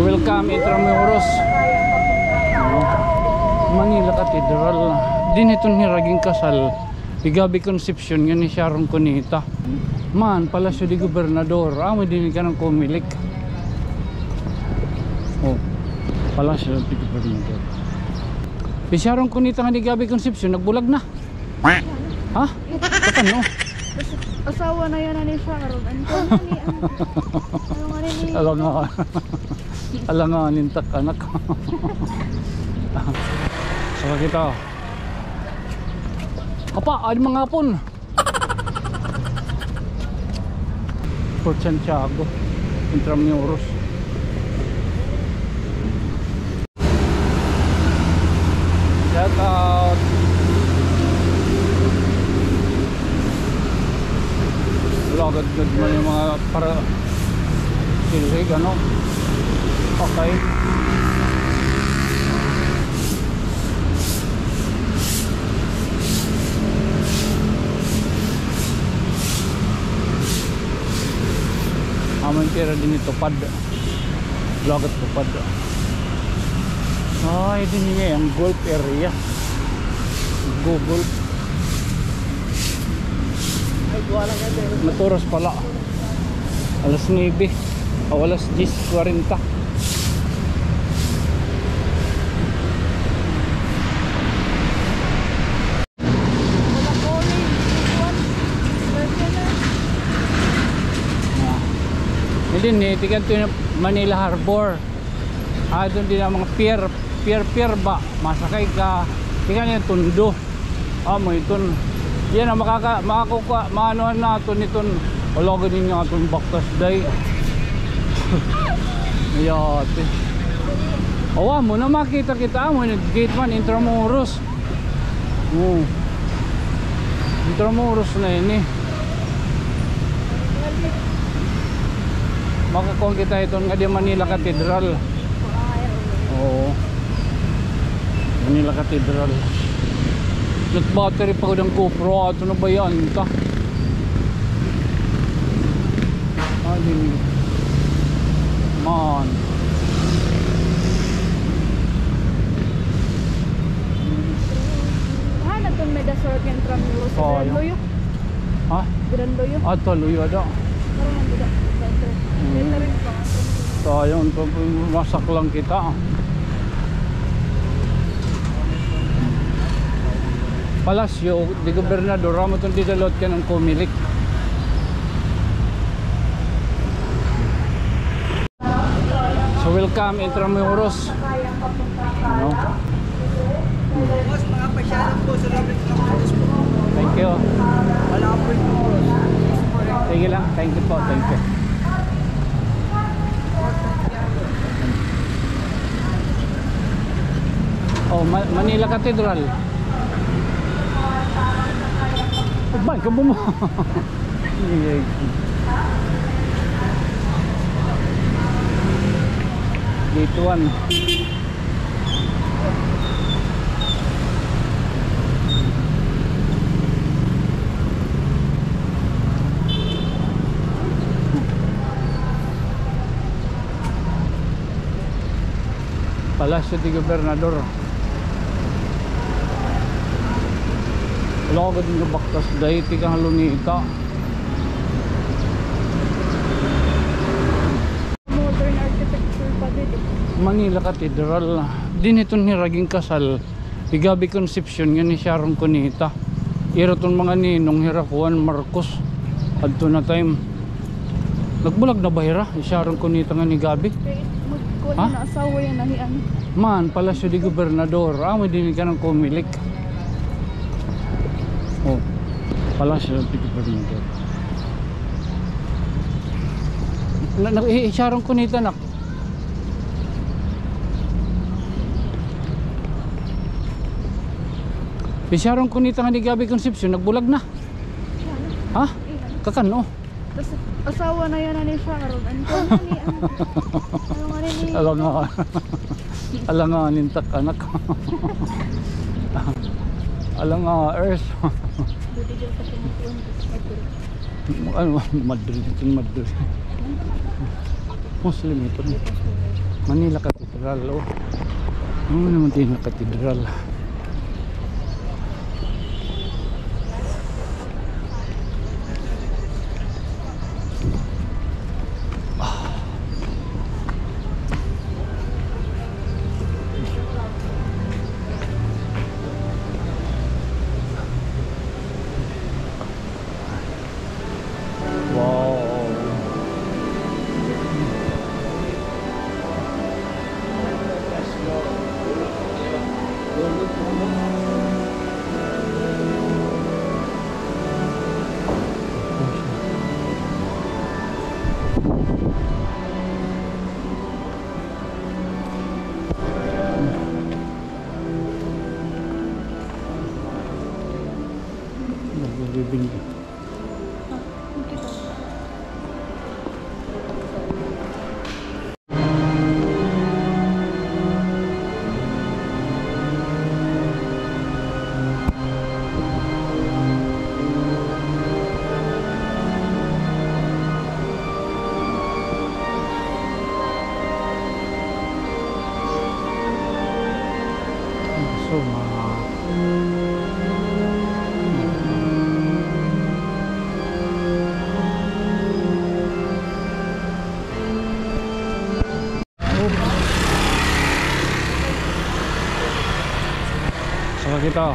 welcome Intramuros, Manila Cathedral. Din ito ni Raging Kasal, Igabi Conception, yan ni Sharon Cunita. Man, Palasyo de Gobernador, may din ka ng Comelec. Oh, Palasyo de Gobernador. Si Sharon Cunita nga ni Igabi Conception, nagbulag na. Ha? Kapan no? Asawa na yan ni Sharon. Alanganin tak anak. Saka kita. Apa, ada mga hapon. Port Santiago, Intramuros. Shout out. Agad-agad man yung mga para silig, ano. Okay. Aman tira din ito pad. Lagat ko pad. Ay, din niya yung golf area. Go golf. Maturos pala. Alas 9 o alas 10:40. Hindi ni tigan to yung Manila Harbor. Doon din ang mga pier ba masakay ka tigan yung tundo. Mo iton yan ang makakuha maanuhan natin iton ologan ninyo atong baktas day. Ayate awa mo na makita kita mo gate man Intramuros. Intramuros na yun makakuha kita iton nga di Manila Cathedral. Oo, Manila Cathedral. Not battery pa ko ng GoPro. Ito na ba yan? Ito man natun may dasort yung Intramuros sa Grand Loyo. Ha? Grand Loyo. Ito Loyo ada parang hindi sayang masak lang kita. Palasyo de Gobernador, ramo itong didalot ka ng Comelec. So welcome Intramuros. Boss, mga pasyalan po sa Robert Campos po. Thank you. Wala po ito. Sige lang, thank you po, thank you. Oh, Manila Cathedral. Ba't ka bumo? Gate 1. Palasyo de Gobernador. Wala ka din na baktas dahil tikang halunita. Modern architecture pa din. Manila Cathedral. Din ito ni Raging Kasal, Igabi Conception, yan ni Sharon Cunita. Iraton mga ninong Hirakuan Marcos. Adto na time. Nagbulag na ba hira? Sharon Cunita nga ni Gabi. Magkuha na asawa yan nahian. Man, Palasyo de Gobernador. May din ka ng Comelec. Oh, Palasyo de Gobernador. Sharon Cunita nak. Si Sharon Cunita nga ni Gabi Conception, nagbulag na. Ha? Kakan no? Tapos asawa na yan ni Sharon. Alanganin tak anak. Earth. Ano, Madrid. Muslim ito. Manila Cathedral. Oh. Ano naman tayo na Cathedral? Nagbibing. So, saka kita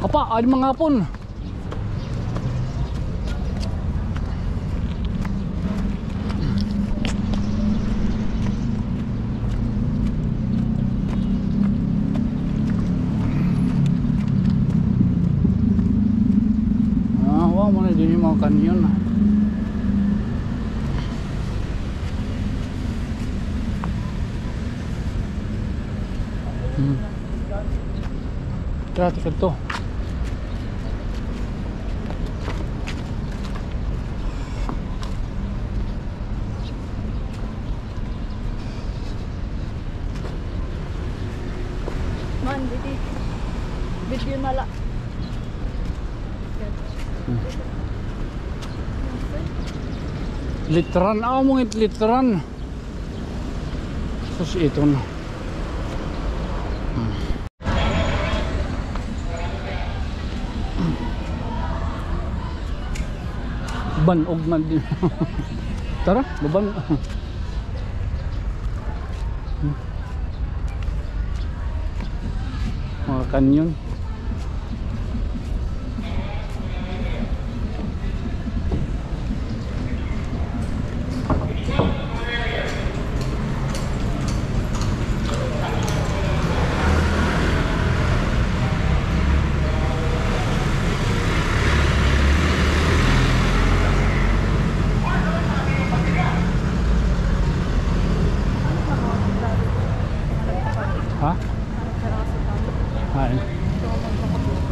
apa ada mga hapon. Wow, mana din yung mga kanyon. Traffic to. Man, didi. Video na la. Litran, mong litran. Sus ito na. Banog man din. Tara, baban. Mga kanyon. Ha? Hain.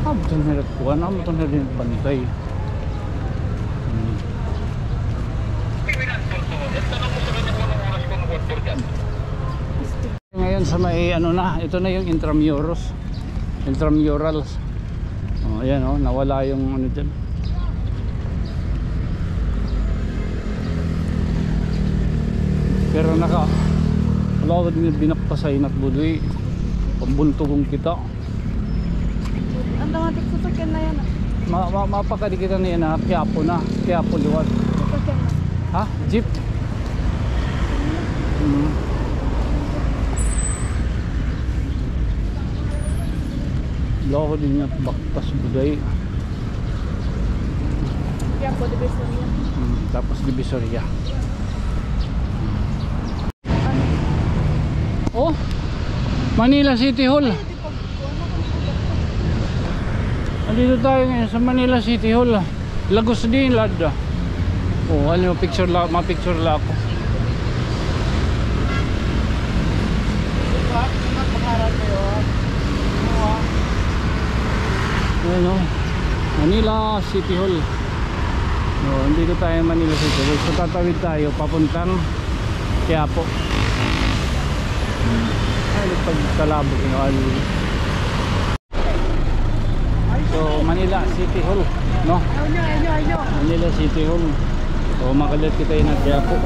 Betul na kuan, betul na din bantay. Ngayon sa may ano na, ito na yung intramurals. Oh, ayan oh, nawala yung ano diyan. Pero wala din binakpasay nat budoy. Pambuntugong kita. Ang tamatik sasakyan na yan. Mapakadi kita niya na Quiapo luwat. Sasakyan na. Ha? Jeep? Loko din niya baktas buday. Kaya po, Divisoria. Tapos Divisoria. Oh! Manila City Hall. Andito tayo ngayon sa Manila City Hall. Lagos din lad. Oh, ano picture la, ma-picture la ako. Ano? Manila City Hall. Oh, andito tayo Manila City Hall. So tatawid tayo papuntang Quiapo. Pagkalabo so Manila City Hall, no? Manila City Hall. So makalit kita yung Quiapo.